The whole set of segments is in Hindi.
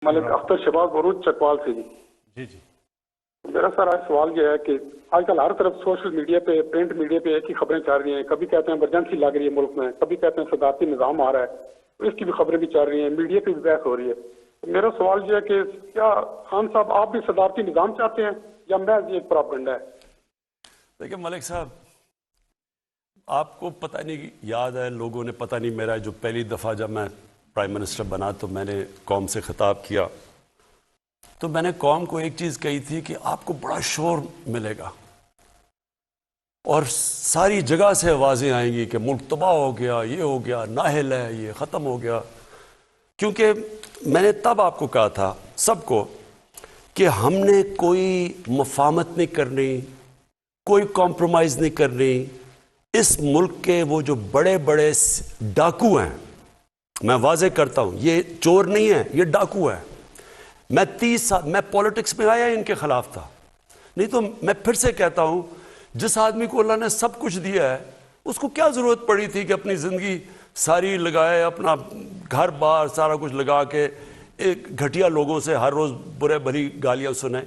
मलिक अख्तर शहबाज बरूच चकवाल से जी। जी जी। मेरा सर आज सवाल यह है कि आजकल हर तरफ सोशल मीडिया पे, प्रिंट मीडिया पे एक ही खबरें चल रही हैं। कभी कहते हैं इमरजेंसी लग रही है मुल्क में, कभी कहते हैं सदारती निज़ाम आ रहा है, तो इसकी भी खबरें भी चल रही हैं, मीडिया पे भी बहस हो रही है। तो मेरा सवाल यह है कि क्या खान साहब आप भी सदारती निज़ाम चाहते हैं या महज एक प्रोपेगेंडा है? देखिए मलिक साहब, आपको पता नहीं याद है, लोगों ने पता नहीं, मेरा जो पहली दफ़ा जब मैं प्राइम मिनिस्टर बना तो मैंने कौम से खिताब किया, तो मैंने कौम को एक चीज़ कही थी कि आपको बड़ा शोर मिलेगा और सारी जगह से आवाज़ें आएंगी कि मुल्क तबाह हो गया, ये हो गया, नाहिल है, ये ख़त्म हो गया। क्योंकि मैंने तब आपको कहा था सबको कि हमने कोई मफामत नहीं करनी, कोई कॉम्प्रोमाइज़ नहीं करनी। इस मुल्क के वो जो बड़े बड़े डाकू हैं, मैं वाजे करता हूँ, ये चोर नहीं है, ये डाकू है। मैं 30 साल मैं पॉलिटिक्स में आया इनके खिलाफ था। नहीं तो मैं फिर से कहता हूँ, जिस आदमी को अल्लाह ने सब कुछ दिया है उसको क्या ज़रूरत पड़ी थी कि अपनी ज़िंदगी सारी लगाए, अपना घर बार सारा कुछ लगा के एक घटिया लोगों से हर रोज़ बुरे भली गालियाँ सुने।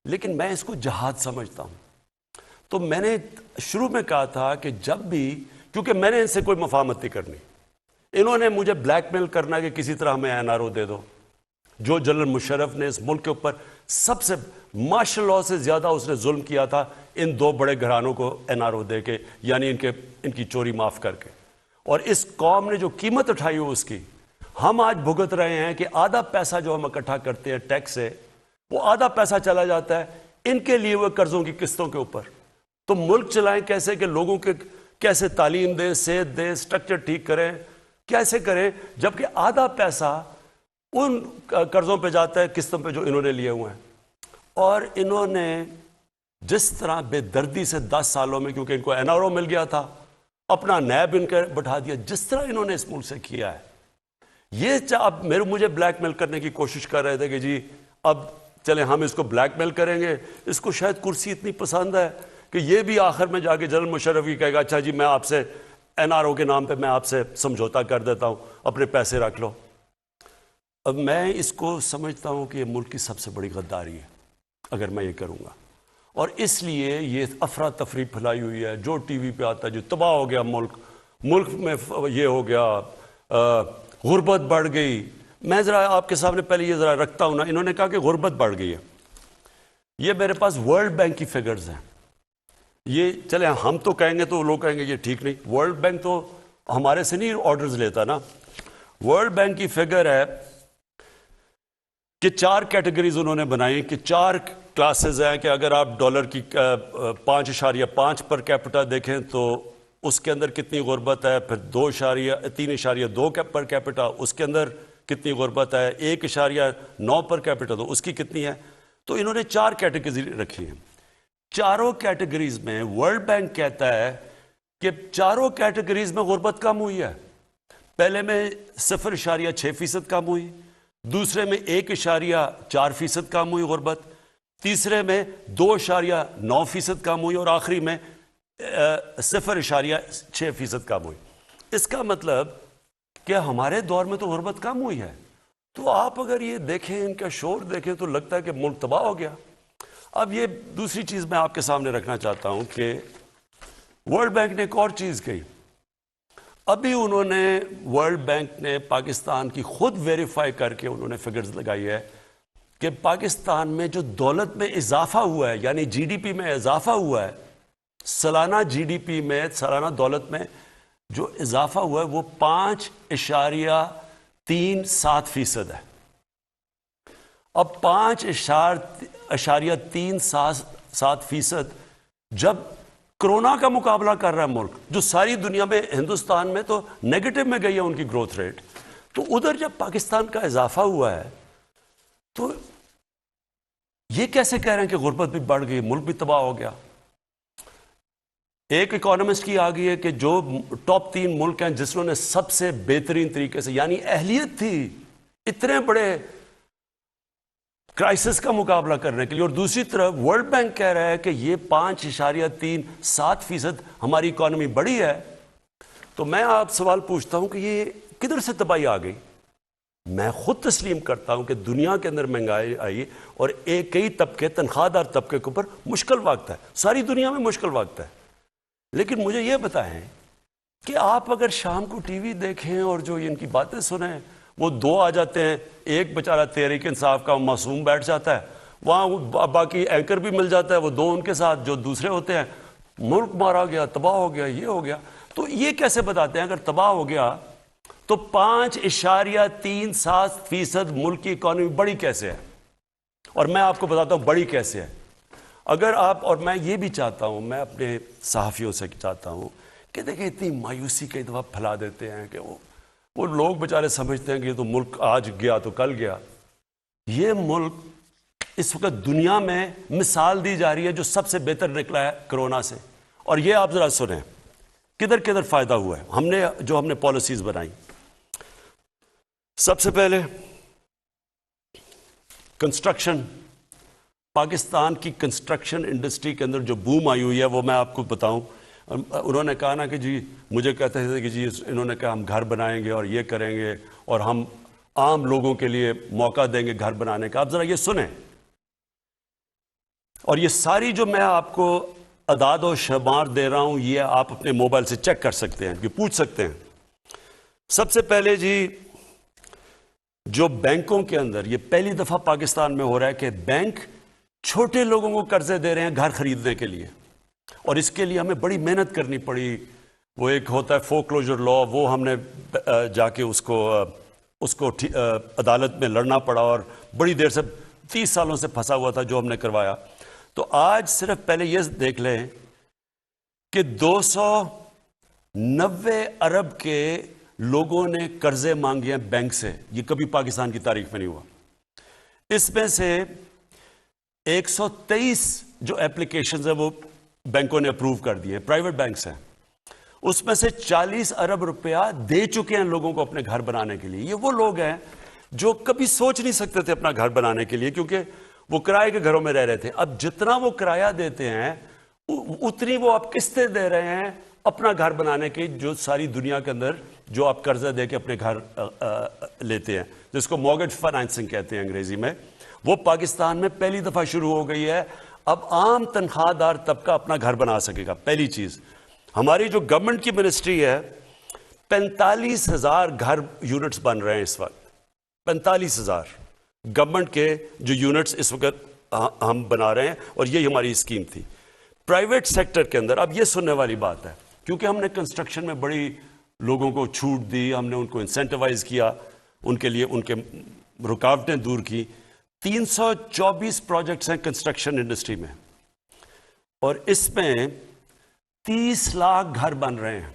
लेकिन मैं इसको जहाद समझता हूँ। तो मैंने शुरू में कहा था कि जब भी, क्योंकि मैंने इनसे कोई मफामत नहीं करनी, इन्होंने मुझे ब्लैकमेल करना कि किसी तरह हमें एनआरओ दे दो। जो जनरल मुशर्रफ ने इस मुल्क के ऊपर सबसे मार्शल लॉ से ज़्यादा उसने जुल्म किया था इन दो बड़े घरानों को एनआरओ दे के, यानी इनकी चोरी माफ़ करके। और इस कौम ने जो कीमत उठाई हो उसकी हम आज भुगत रहे हैं कि आधा पैसा जो हम इकट्ठा करते हैं टैक्स से, वो आधा पैसा चला जाता है इनके लिए हुए कर्जों की किस्तों के ऊपर। तो मुल्क चलाएं कैसे कि लोगों के कैसे तालीम दें, सेहत दें, स्ट्रक्चर ठीक करें, कैसे करें, जबकि आधा पैसा उन कर्जों पे जाता है, किस्तों पे जो इन्होंने लिए हुए हैं। और इन्होंने जिस तरह बेदर्दी से 10 सालों में, क्योंकि इनको एनआरओ मिल गया था, अपना नैब इनके बैठा दिया, जिस तरह इन्होंने इस मुल्क से किया है। ये अब मुझे ब्लैकमेल करने की कोशिश कर रहे थे कि जी अब चले हम इसको ब्लैकमेल करेंगे, इसको शायद कुर्सी इतनी पसंद है कि ये भी आखिर में जाके जनरल मुशर्रफ ही कहेगा अच्छा जी मैं आपसे एनआरओ के नाम पे मैं आपसे समझौता कर देता हूँ, अपने पैसे रख लो। अब मैं इसको समझता हूँ कि ये मुल्क की सबसे बड़ी गद्दारी है अगर मैं ये करूँगा। और इसलिए ये अफरा तफरी फैलाई हुई है, जो टीवी पे आता है जो तबाह हो गया मुल्क में ये हो गया, गुर्बत बढ़ गई। मैं ज़रा आपके सामने पहले ये ज़रा रखता हूँ ना, इन्होंने कहा कि गुर्बत बढ़ गई है। ये मेरे पास वर्ल्ड बैंक की फिगर्स हैं। ये चले हम तो कहेंगे तो लोग कहेंगे ये ठीक नहीं, वर्ल्ड बैंक तो हमारे से नहीं ऑर्डर्स लेता ना। वर्ल्ड बैंक की फिगर है कि 4 कैटेगरीज उन्होंने बनाई कि 4 क्लासेस हैं कि अगर आप डॉलर की 5.5 पर कैपिटा देखें तो उसके अंदर कितनी गुर्बत है, फिर 3.2 पर कैपिटा उसके अंदर कितनी गुर्बत है, 1.9 पर कैपिटा तो उसकी कितनी है। तो इन्होंने 4 कैटेगरी रखी हैं। चारों कैटेगरीज में वर्ल्ड बैंक कहता है कि चारों कैटेगरीज में गुर्बत कम हुई है। पहले में 0.6% कम हुई, दूसरे में 1.4% कम हुई गुर्बत, तीसरे में 2.9% कम हुई और आखिरी में 0.6% कम हुई। इसका मतलब कि हमारे दौर में तो गुर्बत कम हुई है। तो आप अगर ये देखें, इनका शोर देखें तो लगता है कि मुल्क तबाह हो गया। अब ये दूसरी चीज़ मैं आपके सामने रखना चाहता हूं कि वर्ल्ड बैंक ने एक और चीज़ कही। अभी उन्होंने वर्ल्ड बैंक ने पाकिस्तान की खुद वेरीफाई करके उन्होंने फिगर्स लगाई है कि पाकिस्तान में जो दौलत में इजाफा हुआ है, यानी जीडीपी में इजाफा हुआ है, सालाना जीडीपी में, सालाना दौलत में जो इजाफा हुआ है वो 5.37% है। अब 5.37% जब कोरोना का मुकाबला कर रहा है मुल्क, जो सारी दुनिया में, हिंदुस्तान में तो नेगेटिव में गई है उनकी ग्रोथ रेट, तो उधर जब पाकिस्तान का इजाफा हुआ है तो ये कैसे कह रहे हैं कि गुर्बत भी बढ़ गई, मुल्क भी तबाह हो गया। एक इकोनॉमिस्ट की आ गई है कि जो टॉप 3 मुल्क हैं जिन्होंने सबसे बेहतरीन तरीके से, यानी अहलियत थी इतने बड़े क्राइसिस का मुकाबला करने के लिए, और दूसरी तरफ वर्ल्ड बैंक कह रहा है कि ये 5.37% हमारी इकोनॉमी बढ़ी है। तो मैं आप सवाल पूछता हूं कि ये किधर से तबाही आ गई? मैं खुद तस्लीम करता हूं कि दुनिया के अंदर महंगाई आई और एक कई तबके, तनख्वाहदार तबके के ऊपर मुश्किल वक्त है, सारी दुनिया में मुश्किल वक्त है। लेकिन मुझे यह बताएं कि आप अगर शाम को टीवी देखें और जो इनकी बातें सुने, वो दो आ जाते हैं, एक बेचारा तहरीक इंसाफ का मासूम बैठ जाता है, वहाँ बाकी एंकर भी मिल जाता है, वो दो उनके साथ जो दूसरे होते हैं, मुल्क मारा गया, तबाह हो गया, ये हो गया। तो ये कैसे बताते हैं अगर तबाह हो गया तो 5.37% मुल्क की इकॉनमी बड़ी कैसे है? और मैं आपको बताता हूँ बड़ी कैसे है। अगर आप, और मैं ये भी चाहता हूँ, मैं अपने सहाफ़ियों से चाहता हूँ कि देखिए इतनी मायूसी कई दफ़ा फैला देते हैं कि वो लोग बेचारे समझते हैं कि तो मुल्क आज गया तो कल गया। ये मुल्क इस वक्त दुनिया में मिसाल दी जा रही है जो सबसे बेहतर निकला है कोरोना से। और ये आप जरा सुने किधर किधर फायदा हुआ है हमने पॉलिसीज बनाई। सबसे पहले कंस्ट्रक्शन, पाकिस्तान की कंस्ट्रक्शन इंडस्ट्री के अंदर जो बूम आई हुई है वो मैं आपको बताऊं। उन्होंने कहा ना कि जी, मुझे कहते थे कि जी इन्होंने कहा हम घर बनाएंगे और ये करेंगे और हम आम लोगों के लिए मौका देंगे घर बनाने का। आप जरा ये सुने, और ये सारी जो मैं आपको अदाद और शुमार दे रहा हूं ये आप अपने मोबाइल से चेक कर सकते हैं, ये पूछ सकते हैं। सबसे पहले जी, जो बैंकों के अंदर ये पहली दफा पाकिस्तान में हो रहा है कि बैंक छोटे लोगों को कर्जे दे रहे हैं घर खरीदने के लिए, और इसके लिए हमें बड़ी मेहनत करनी पड़ी। वो एक होता है फोरक्लोजर लॉ, वो हमने जाके उसको अदालत में लड़ना पड़ा और बड़ी देर से 30 सालों से फंसा हुआ था जो हमने करवाया। तो आज सिर्फ पहले ये देख लें कि 290 अरब के लोगों ने कर्जे मांगे हैं बैंक से। ये कभी पाकिस्तान की तारीख में नहीं हुआ। इसमें से 123 जो एप्लीकेशंस है वो बैंकों ने अप्रूव कर दिए, प्राइवेट बैंक्स हैं। उसमें से 40 अरब रुपया दे चुके हैं लोगों को अपने घर बनाने के लिए। ये वो लोग हैं जो कभी सोच नहीं सकते थे अपना घर बनाने के लिए, क्योंकि वो किराए के घरों में रह रहे थे। अब जितना वो किराया देते हैं उतनी वो आप किस्तें दे रहे हैं अपना घर बनाने की, जो सारी दुनिया के अंदर जो आप कर्जा दे के अपने घर लेते हैं, जिसको मॉर्गेज फाइनेंसिंग कहते हैं अंग्रेजी में, वो पाकिस्तान में पहली दफा शुरू हो गई है। अब आम तनख्वाहदार तबका अपना घर बना सकेगा। पहली चीज, हमारी जो गवर्नमेंट की मिनिस्ट्री है, 45,000 घर यूनिट्स बन रहे हैं इस वक्त। 45,000 गवर्नमेंट के जो यूनिट्स इस वक्त हम बना रहे हैं, और ये हमारी स्कीम थी। प्राइवेट सेक्टर के अंदर अब ये सुनने वाली बात है, क्योंकि हमने कंस्ट्रक्शन में बड़ी लोगों को छूट दी, हमने उनको इंसेंटिवाइज किया, उनके लिए उनके रुकावटें दूर की। 324 प्रोजेक्ट्स हैं कंस्ट्रक्शन इंडस्ट्री में, और इसमें 30 लाख घर बन रहे हैं।